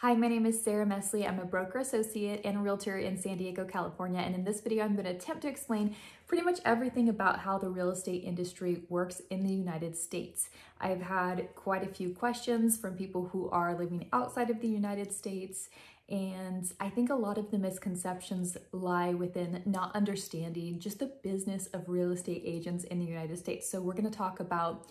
Hi, my name is Sarah Mesley. I'm a broker associate and a realtor in San Diego, California. And in this video, I'm going to attempt to explain pretty much everything about how the real estate industry works in the United States. I've had quite a few questions from people who are living outside of the United States. And I think a lot of the misconceptions lie within not understanding just the business of real estate agents in the United States. So we're going to talk about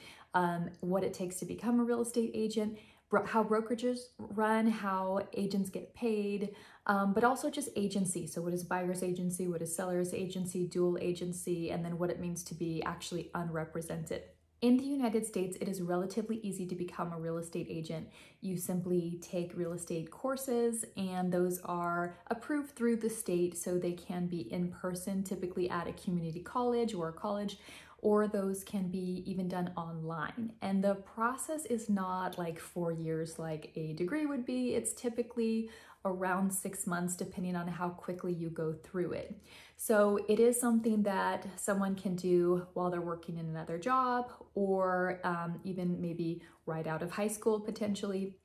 what it takes to become a real estate agent, how brokerages run, how agents get paid, but also just agency. So what is buyer's agency, what is seller's agency, dual agency, and then what it means to be actually unrepresented. In the United States, it is relatively easy to become a real estate agent. You simply take real estate courses, and those are approved through the state, so they can be in person, typically at a community college or a college, or those can be even done online. And the process is not like 4 years like a degree would be. It's typically around 6 months, depending on how quickly you go through it. So it is something that someone can do while they're working in another job, or even maybe right out of high school potentially.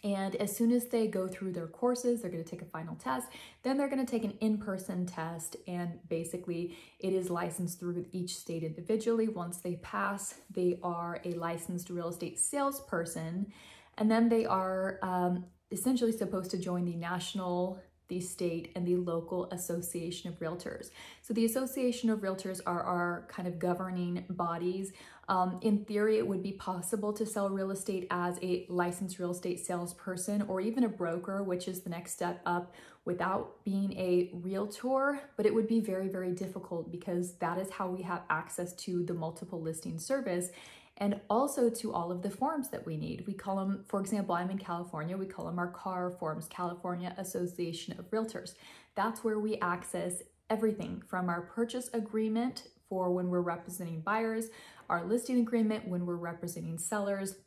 And as soon as they go through their courses, they're going to take a final test. Then they're going to take an in-person test, and basically it is licensed through each state individually. Once they pass, they are a licensed real estate salesperson, and then they are essentially supposed to join the national, the state, and the local association of realtors. So the association of realtors are our kind of governing bodies. In theory, it would be possible to sell real estate as a licensed real estate salesperson or even a broker, which is the next step up, without being a realtor, but it would be very, very difficult because that is how we have access to the multiple listing service and also to all of the forms that we need. We call them, for example, I'm in California, we call them our CAR forms, California Association of Realtors. That's where we access everything from our purchase agreement for when we're representing buyers, our listing agreement when we're representing sellers,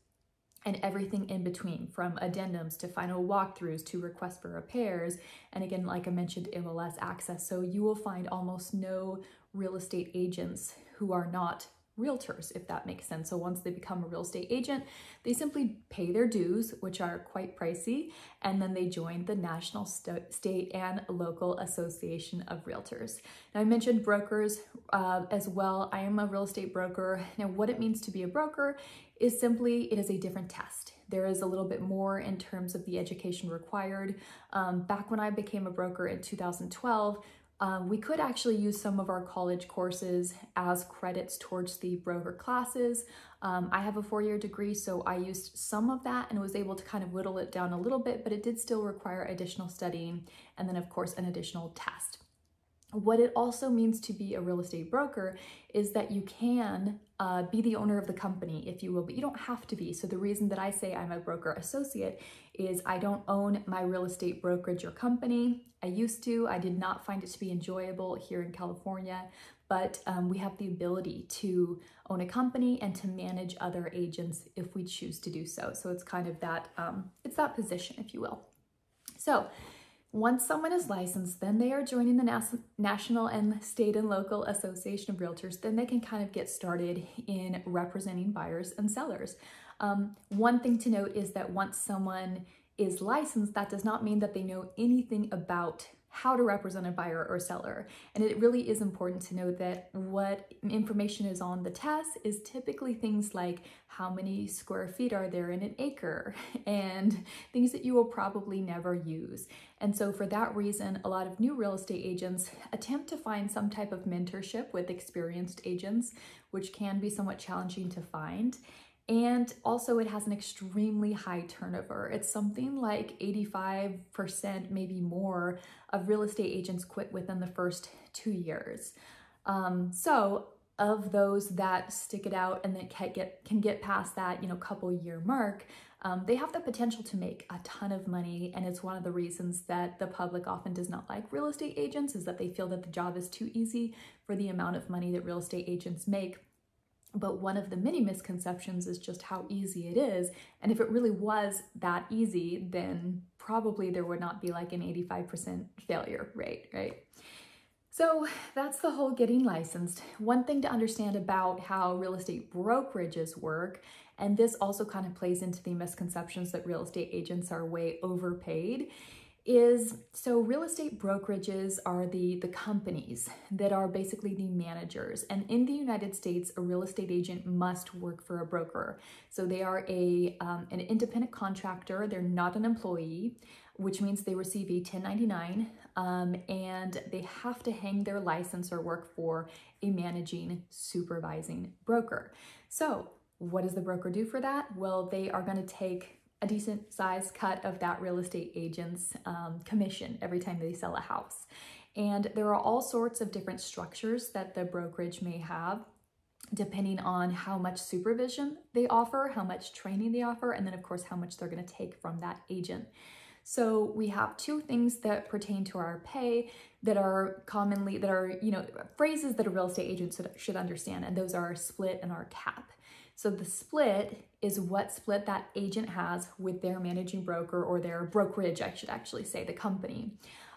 and everything in between, from addendums to final walkthroughs to requests for repairs. And again, like I mentioned, MLS access. So you will find almost no real estate agents who are not realtors, if that makes sense. So once they become a real estate agent, they simply pay their dues, which are quite pricey, and then they join the national, state, and local association of realtors. Now, I mentioned brokers as well. I am a real estate broker. Now, what it means to be a broker is simply, it is a different test. There is a little bit more in terms of the education required. Back when I became a broker in 2012, we could actually use some of our college courses as credits towards the broker classes. I have a 4-year degree, so I used some of that and was able to kind of whittle it down a little bit, but it did still require additional studying and then of course an additional test. What it also means to be a real estate broker is that you can be the owner of the company, if you will, but you don't have to be. So the reason that I say I'm a broker associate is I don't own my real estate brokerage or company. I used to. I did not find it to be enjoyable here in California, but we have the ability to own a company and to manage other agents if we choose to do so. So it's kind of that, it's that position, if you will. So once someone is licensed, then they are joining the National and State and Local Association of Realtors. Then they can kind of get started in representing buyers and sellers. One thing to note is that once someone is licensed, that does not mean that they know anything about how to represent a buyer or seller. And it really is important to note that what information is on the test is typically things like how many square feet are there in an acre and things that you will probably never use. And so for that reason, a lot of new real estate agents attempt to find some type of mentorship with experienced agents, which can be somewhat challenging to find. And also it has an extremely high turnover. It's something like 85%, maybe more, of real estate agents quit within the first 2 years. So of those that stick it out and that can get past that, couple year mark, they have the potential to make a ton of money. And it's one of the reasons that the public often does not like real estate agents, is that they feel that the job is too easy for the amount of money that real estate agents make. But one of the many misconceptions is just how easy it is. And if it really was that easy, then probably there would not be like an 85% failure rate, right? So that's the whole getting licensed. One thing to understand about how real estate brokerages work, And this also kind of plays into the misconceptions that real estate agents are way overpaid. So real estate brokerages are the companies that are basically the managers. And in the United States, a real estate agent must work for a broker. So they are an independent contractor. They're not an employee, which means they receive a 1099, and they have to hang their license or work for a managing, supervising broker. So what does the broker do for that? Well, they are going to take a decent size cut of that real estate agent's commission every time they sell a house. And there are all sorts of different structures that the brokerage may have, depending on how much supervision they offer, how much training they offer, and then of course how much they're going to take from that agent. So we have two things that pertain to our pay that are phrases that a real estate agent should understand, and those are our split and our cap. So the split is what split that agent has with their managing broker, or their brokerage, I should actually say, the company.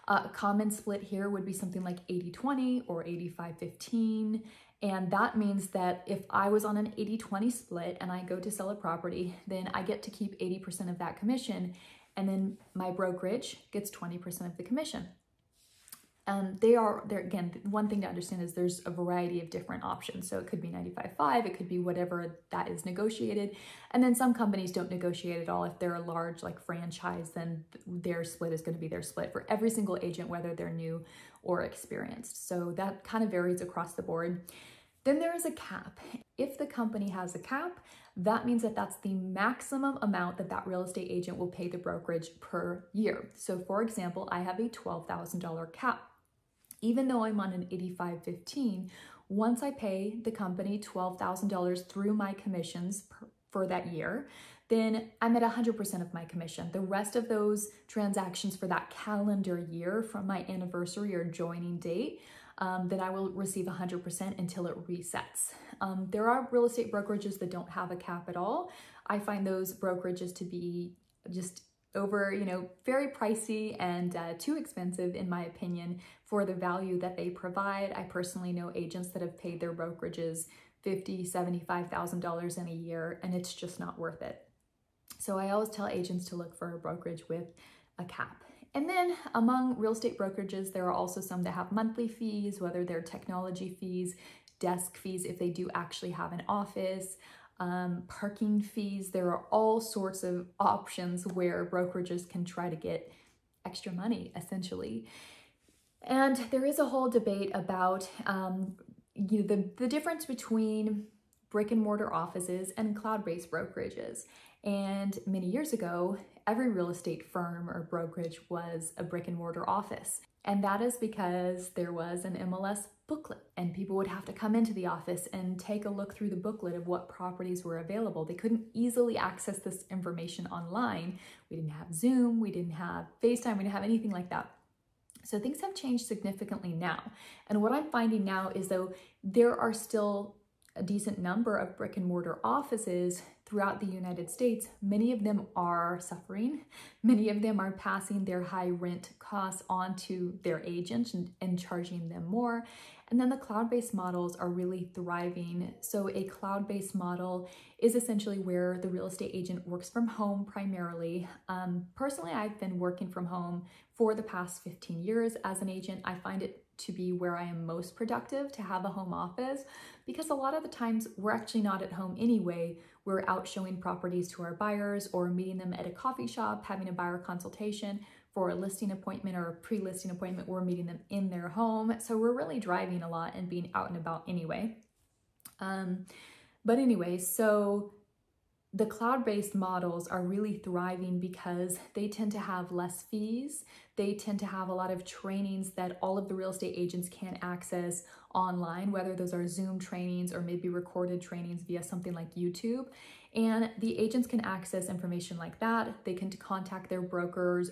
A common split here would be something like 80-20 or 85-15. And that means that if I was on an 80-20 split and I go to sell a property, then I get to keep 80% of that commission, and then my brokerage gets 20% of the commission. There again, one thing to understand is there's a variety of different options. So it could be 95-5, it could be whatever that is negotiated. And then some companies don't negotiate at all. If they're a large like franchise, then their split is going to be their split for every single agent, whether they're new or experienced. So that kind of varies across the board. Then there is a cap. If the company has a cap, that means that that's the maximum amount that that real estate agent will pay the brokerage per year. So for example, I have a $12,000 cap. Even though I'm on an 85-15, once I pay the company $12,000 through my commissions for that year, then I'm at 100% of my commission. The rest of those transactions for that calendar year from my anniversary or joining date, then I will receive 100% until it resets. There are real estate brokerages that don't have a cap at all. I find those brokerages to be just very pricey and too expensive, in my opinion, for the value that they provide. I personally know agents that have paid their brokerages $50,000, $75,000 in a year, and it's just not worth it. So I always tell agents to look for a brokerage with a cap. And then among real estate brokerages, there are also some that have monthly fees, whether they're technology fees, desk fees if they do actually have an office, parking fees. There are all sorts of options where brokerages can try to get extra money, essentially. And there is a whole debate about the difference between brick and mortar offices and cloud-based brokerages. And many years ago, every real estate firm or brokerage was a brick and mortar office. And that is because there was an MLS booklet, and people would have to come into the office and take a look through the booklet of what properties were available. They couldn't easily access this information online. We didn't have Zoom, we didn't have FaceTime, we didn't have anything like that. So things have changed significantly now. And what I'm finding now is, though, there are still a decent number of brick and mortar offices throughout the United States. Many of them are suffering. Many of them are passing their high rent costs on to their agents and charging them more. And then the cloud-based models are really thriving. So a cloud-based model is essentially where the real estate agent works from home primarily. Personally, I've been working from home for the past 15 years as an agent. I find it to be where I am most productive, to have a home office, because a lot of the times we're actually not at home anyway. We're out showing properties to our buyers or meeting them at a coffee shop, having a buyer consultation for a listing appointment or a pre-listing appointment. We're meeting them in their home. So we're really driving a lot and being out and about anyway. But anyway, so the cloud-based models are really thriving because they tend to have less fees. They tend to have a lot of trainings that all of the real estate agents can access online, whether those are Zoom trainings or maybe recorded trainings via something like YouTube. And the agents can access information like that. They can contact their brokers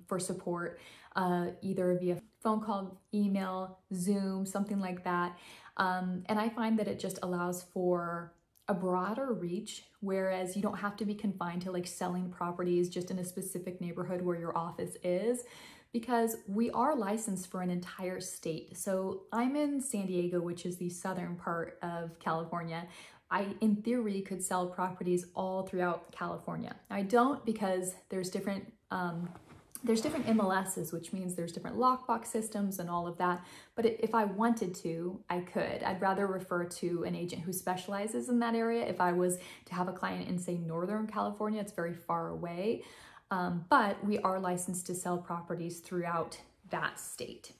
for support, either via phone call, email, Zoom, something like that. And I find that it just allows for a broader reach, whereas you don't have to be confined to like selling properties just in a specific neighborhood where your office is, because we are licensed for an entire state. So I'm in San Diego, which is the southern part of California, I, in theory, could sell properties all throughout California. I don't, because there's different MLSs, which means there's different lockbox systems and all of that. But if I wanted to, I could. I'd rather refer to an agent who specializes in that area. If I was to have a client in, say, Northern California, it's very far away. But we are licensed to sell properties throughout that state.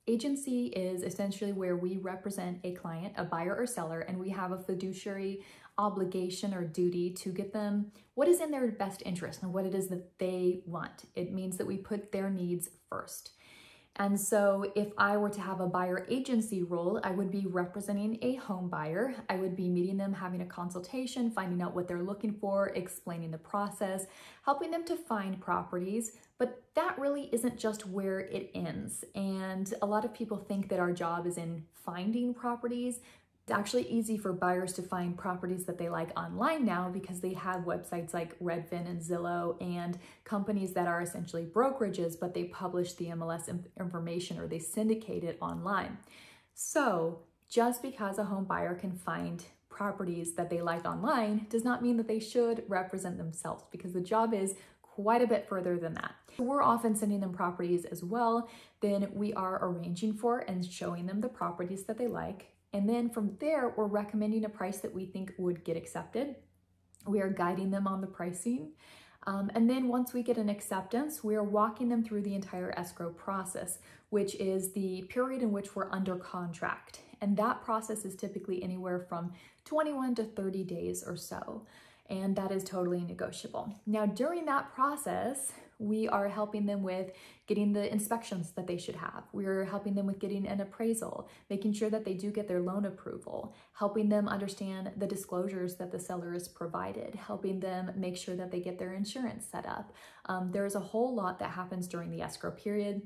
Agency is essentially where we represent a client, a buyer or seller, and we have a fiduciary obligation or duty to get them what is in their best interest and what it is that they want. It means that we put their needs first. And so if I were to have a buyer agency role, I would be representing a home buyer. I would be meeting them, having a consultation, finding out what they're looking for, explaining the process, helping them to find properties. But that really isn't just where it ends. And a lot of people think that our job is in finding properties. It's actually easy for buyers to find properties that they like online now because they have websites like Redfin and Zillow and companies that are essentially brokerages, but they publish the MLS information or they syndicate it online. So just because a home buyer can find properties that they like online does not mean that they should represent themselves, because the job is quite a bit further than that. We're often sending them properties as well. Then we are arranging for and showing them the properties that they like. And then from there, we're recommending a price that we think would get accepted. We are guiding them on the pricing. And then once we get an acceptance, we are walking them through the entire escrow process, which is the period in which we're under contract. And that process is typically anywhere from 21 to 30 days or so. And that is totally negotiable. Now, during that process, we are helping them with getting the inspections that they should have. We're helping them with getting an appraisal, making sure that they do get their loan approval, helping them understand the disclosures that the seller has provided, helping them make sure that they get their insurance set up. There's a whole lot that happens during the escrow period.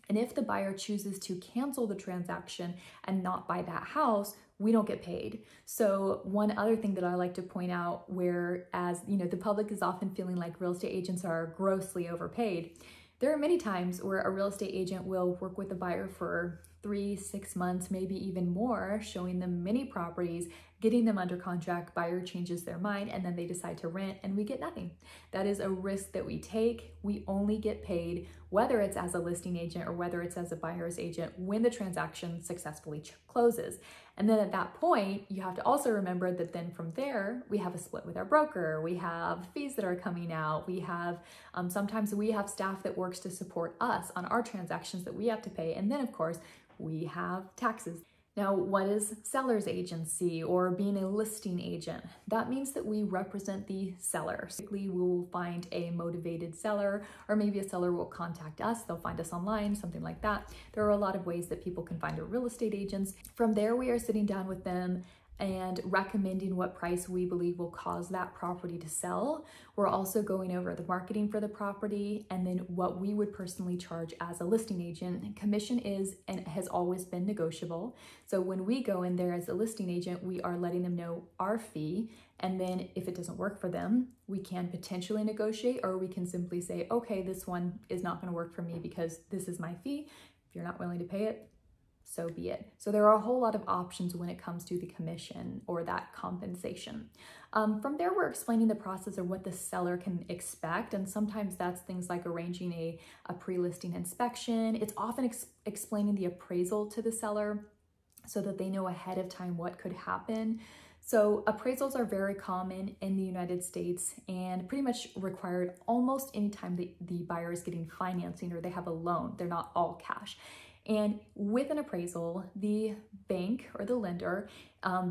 And if the buyer chooses to cancel the transaction and not buy that house, we don't get paid. So one other thing that I like to point out, whereas, the public is often feeling like real estate agents are grossly overpaid, there are many times where a real estate agent will work with the buyer for 3-6 months, maybe even more, showing them many properties, getting them under contract, buyer changes their mind, and then they decide to rent and we get nothing. That is a risk that we take. We only get paid, whether it's as a listing agent or whether it's as a buyer's agent, when the transaction successfully closes. And then at that point, you have to also remember that then from there, we have a split with our broker. We have fees that are coming out. We have, sometimes we have staff that works to support us on our transactions that we have to pay. And then of course, we have taxes. Now, what is seller's agency or being a listing agent? That means that we represent the seller. Typically, we will find a motivated seller, or maybe a seller will contact us. They'll find us online, something like that. There are a lot of ways that people can find our real estate agents. From there, we are sitting down with them and recommending what price we believe will cause that property to sell. We're also going over the marketing for the property and then what we would personally charge as a listing agent. Commission is and has always been negotiable. So when we go in there as a listing agent, we are letting them know our fee. And then if it doesn't work for them, we can potentially negotiate, or we can simply say, okay, this one is not gonna work for me because this is my fee. If you're not willing to pay it, so be it. So there are a whole lot of options when it comes to the commission or that compensation. From there, we're explaining the process of what the seller can expect. And sometimes that's things like arranging a pre-listing inspection. It's often explaining the appraisal to the seller so that they know ahead of time what could happen. So appraisals are very common in the United States and pretty much required almost anytime the buyer is getting financing or they have a loan. They're not all cash. And with an appraisal, the bank or the lender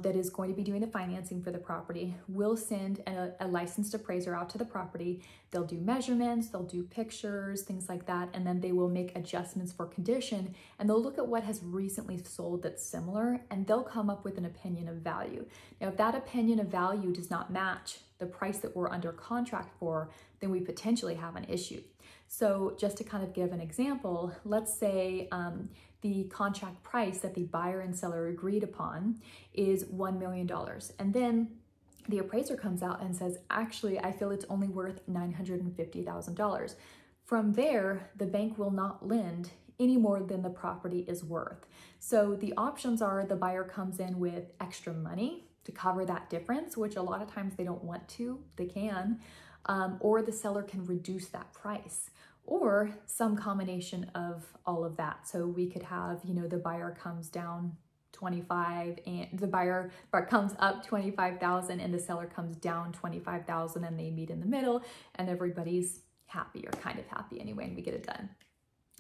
that is going to be doing the financing for the property will send a licensed appraiser out to the property. They'll do measurements, they'll do pictures, things like that, and then they will make adjustments for condition, and they'll look at what has recently sold that's similar, and they'll come up with an opinion of value. Now, if that opinion of value does not match the price that we're under contract for, then we potentially have an issue. So just to kind of give an example, let's say the contract price that the buyer and seller agreed upon is $1 million. And then the appraiser comes out and says, actually, I feel it's only worth $950,000. From there, the bank will not lend any more than the property is worth. So the options are the buyer comes in with extra money to cover that difference, which a lot of times they don't want to, they can, or the seller can reduce that price, or some combination of all of that. So we could have, you know, the buyer comes down 25 and the buyer comes up 25,000 and the seller comes down 25,000, and they meet in the middle and everybody's happy, or kind of happy anyway, and we get it done.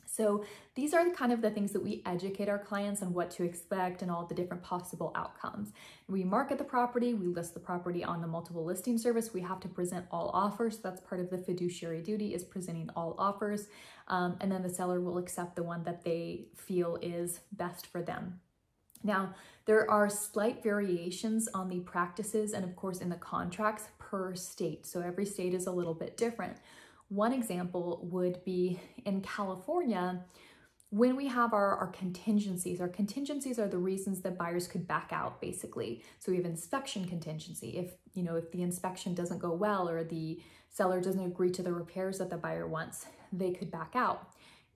So these are kind of the things that we educate our clients on what to expect and all the different possible outcomes. We market the property, we list the property on the multiple listing service. We have to present all offers. So that's part of the fiduciary duty, is presenting all offers. And then the seller will accept the one that they feel is best for them. Now, there are slight variations on the practices and of course in the contracts per state. So every state is a little bit different. One example would be in California, when we have our contingencies. Our contingencies are the reasons that buyers could back out, basically. So we have inspection contingency. If the inspection doesn't go well, or the seller doesn't agree to the repairs that the buyer wants, they could back out.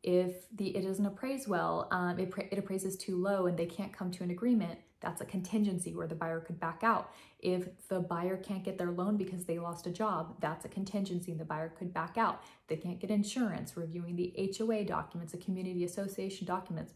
If it doesn't appraise well, it appraises too low and they can't come to an agreement, that's a contingency where the buyer could back out. If the buyer can't get their loan because they lost a job, that's a contingency and the buyer could back out. They can't get insurance, reviewing the HOA documents, the community association documents.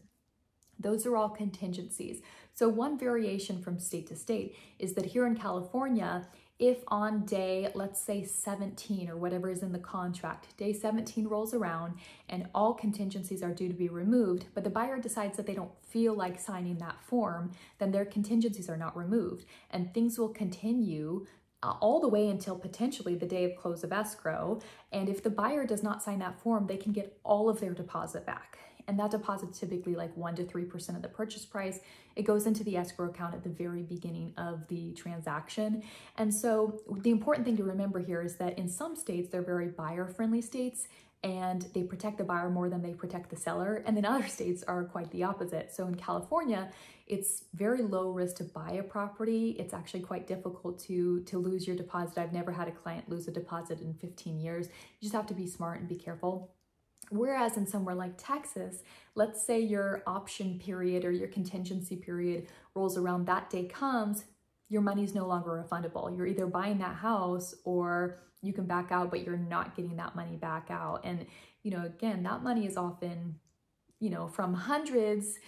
Those are all contingencies. So one variation from state to state is that here in California, if on day, let's say 17 or whatever is in the contract, day 17 rolls around and all contingencies are due to be removed, but the buyer decides that they don't feel like signing that form, then their contingencies are not removed. And things will continue all the way until potentially the day of close of escrow. And if the buyer does not sign that form, they can get all of their deposit back. And that deposit is typically like 1 to 3% of the purchase price. It goes into the escrow account at the very beginning of the transaction. And so the important thing to remember here is that in some states, they're very buyer-friendly states, and they protect the buyer more than they protect the seller. And then other states are quite the opposite. So in California, it's very low risk to buy a property. It's actually quite difficult to lose your deposit. I've never had a client lose a deposit in 15 years. You just have to be smart and be careful. Whereas in somewhere like Texas, let's say your option period or your contingency period rolls around, that day comes, your money is no longer refundable. You're either buying that house or you can back out, but you're not getting that money back out. And, again, that money is often, from hundreds,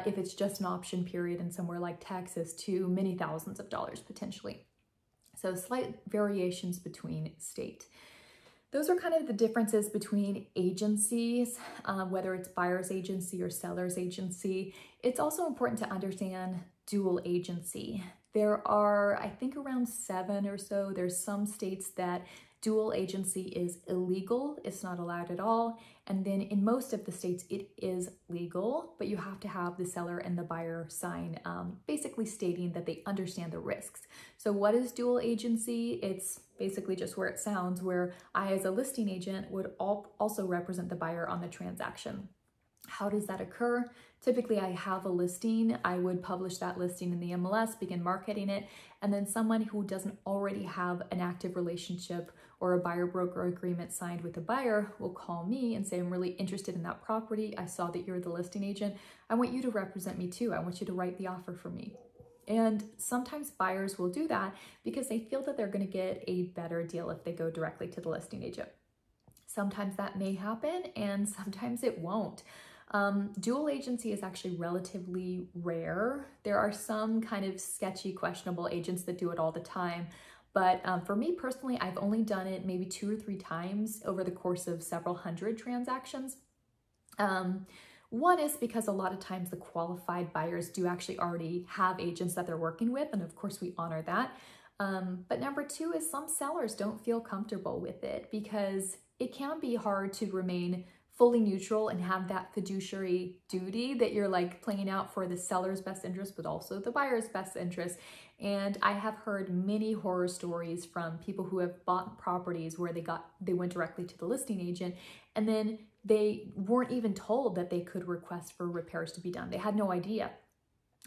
if it's just an option period in somewhere like Texas, to many thousands of dollars potentially. So slight variations between state. Those are kind of the differences between agencies, whether it's buyer's agency or seller's agency. It's also important to understand dual agency. There are, I think, around 7 or so. There's some states that dual agency is illegal. It's not allowed at all. And then in most of the states, it is legal, but you have to have the seller and the buyer sign, basically stating that they understand the risks. So what is dual agency? It's basically just where it sounds, where I, as a listing agent, would also represent the buyer on the transaction. How does that occur? Typically, I have a listing. I would publish that listing in the MLS, begin marketing it, and then someone who doesn't already have an active relationship or a buyer-broker agreement signed with the buyer will call me and say, I'm really interested in that property. I saw that you're the listing agent. I want you to represent me too. I want you to write the offer for me. And sometimes buyers will do that because they feel that they're going to get a better deal if they go directly to the listing agent. Sometimes that may happen and sometimes it won't. Dual agency is actually relatively rare. There are some kind of sketchy, questionable agents that do it all the time. But for me personally, I've only done it maybe 2 or 3 times over the course of several hundred transactions. One is because a lot of times the qualified buyers do actually already have agents that they're working with, and of course we honor that. But number 2 is some sellers don't feel comfortable with it because it can be hard to remain fully neutral and have that fiduciary duty that you're like playing out for the seller's best interest, but also the buyer's best interest. And I have heard many horror stories from people who have bought properties where they went directly to the listing agent, and then they weren't even told that they could request for repairs to be done. They had no idea.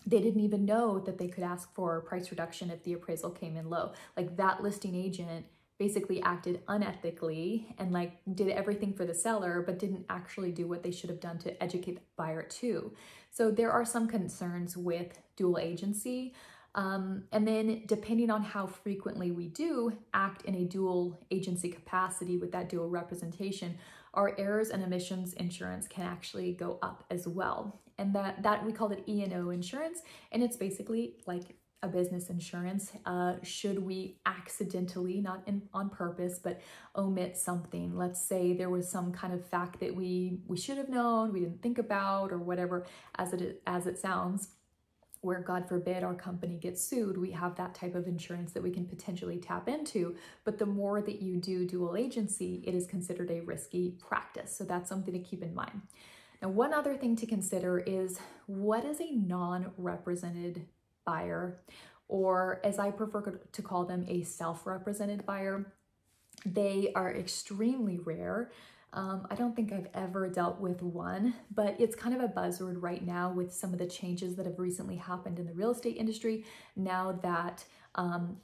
They didn't even know that they could ask for a price reduction if the appraisal came in low. Like, that listing agent basically acted unethically and like did everything for the seller, but didn't actually do what they should have done to educate the buyer too. So there are some concerns with dual agency. And then depending on how frequently we do act in a dual agency capacity with that dual representation, our errors and omissions insurance can actually go up as well. And that we call it E&O insurance, and it's basically like a business insurance. Should we accidentally, not on purpose, but omit something, let's say there was some kind of fact that we should have known, we didn't think about, or whatever, as it sounds, where God forbid our company gets sued, we have that type of insurance that we can potentially tap into. But the more that you do dual agency, it is considered a risky practice. So that's something to keep in mind. Now, one other thing to consider is, what is a non-represented buyer, or as I prefer to call them, a self-represented buyer? They are extremely rare. I don't think I've ever dealt with one, but it's kind of a buzzword right now with some of the changes that have recently happened in the real estate industry. Now that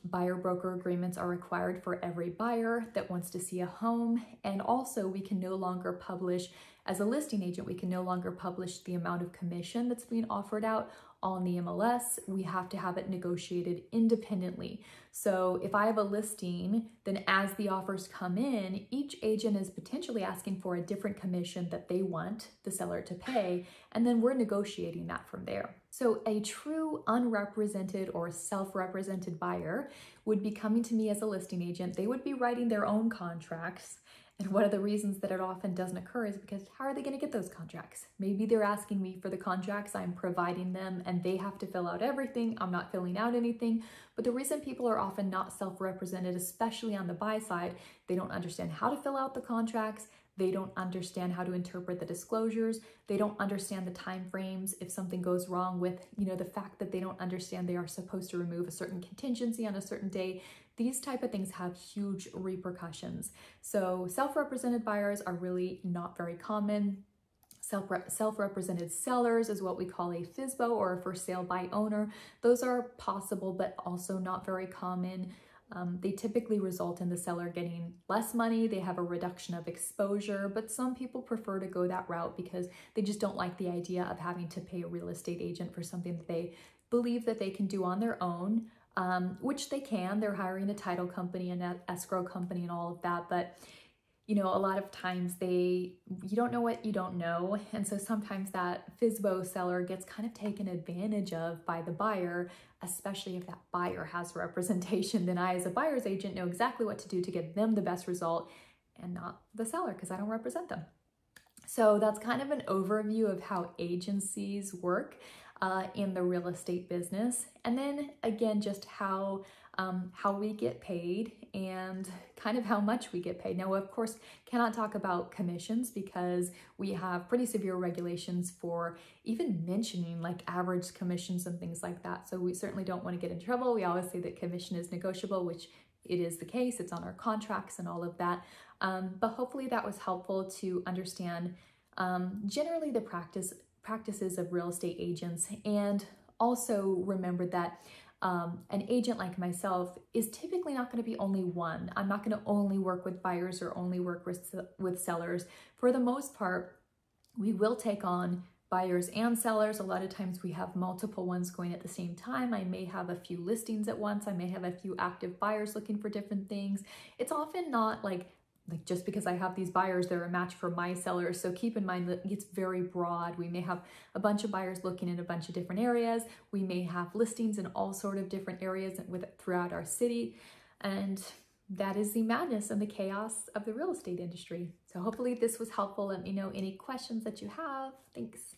buyer broker agreements are required for every buyer that wants to see a home, and also we can no longer publish, as a listing agent, we can no longer publish the amount of commission that's being offered out on the MLS. We have to have it negotiated independently. So if I have a listing, then as the offers come in, each agent is potentially asking for a different commission that they want the seller to pay, and then we're negotiating that from there. So a true unrepresented or self-represented buyer would be coming to me as a listing agent. They would be writing their own contracts. And one of the reasons that it often doesn't occur is because how are they going to get those contracts? Maybe they're asking me for the contracts, I'm providing them, and they have to fill out everything. I'm not filling out anything. But the reason people are often not self-represented, especially on the buy side, they don't understand how to fill out the contracts. They don't understand how to interpret the disclosures. They don't understand the time frames. If something goes wrong with, the fact that they don't understand they are supposed to remove a certain contingency on a certain day, these type of things have huge repercussions. So self-represented buyers are really not very common. Self-represented sellers is what we call a FSBO, or a for sale by owner. Those are possible, but also not very common. They typically result in the seller getting less money. They have a reduction of exposure, but some people prefer to go that route because they just don't like the idea of having to pay a real estate agent for something that they believe that they can do on their own, which they can. They're hiring a title company and an escrow company and all of that, but a lot of times you don't know what you don't know. And so sometimes that FSBO seller gets kind of taken advantage of by the buyer, especially if that buyer has representation. Then I, as a buyer's agent, know exactly what to do to get them the best result and not the seller because I don't represent them. So that's kind of an overview of how agencies work in the real estate business. And then again, just how we get paid and kind of how much we get paid. Now, of course, cannot talk about commissions because we have pretty severe regulations for even mentioning like average commissions and things like that. So we certainly don't want to get in trouble. We always say that commission is negotiable, which it is the case. It's on our contracts and all of that. But hopefully that was helpful to understand generally the practices of real estate agents, and also remember that an agent like myself is typically not going to be only one. I'm not going to only work with buyers or only work with sellers. For the most part, we will take on buyers and sellers. A lot of times we have multiple ones going at the same time. I may have a few listings at once. I may have a few active buyers looking for different things. It's often not like just because I have these buyers, they're a match for my sellers. So keep in mind that it's very broad. We may have a bunch of buyers looking in a bunch of different areas. We may have listings in all sort of different areas throughout our city. And that is the madness and the chaos of the real estate industry. So hopefully this was helpful. Let me know any questions that you have. Thanks.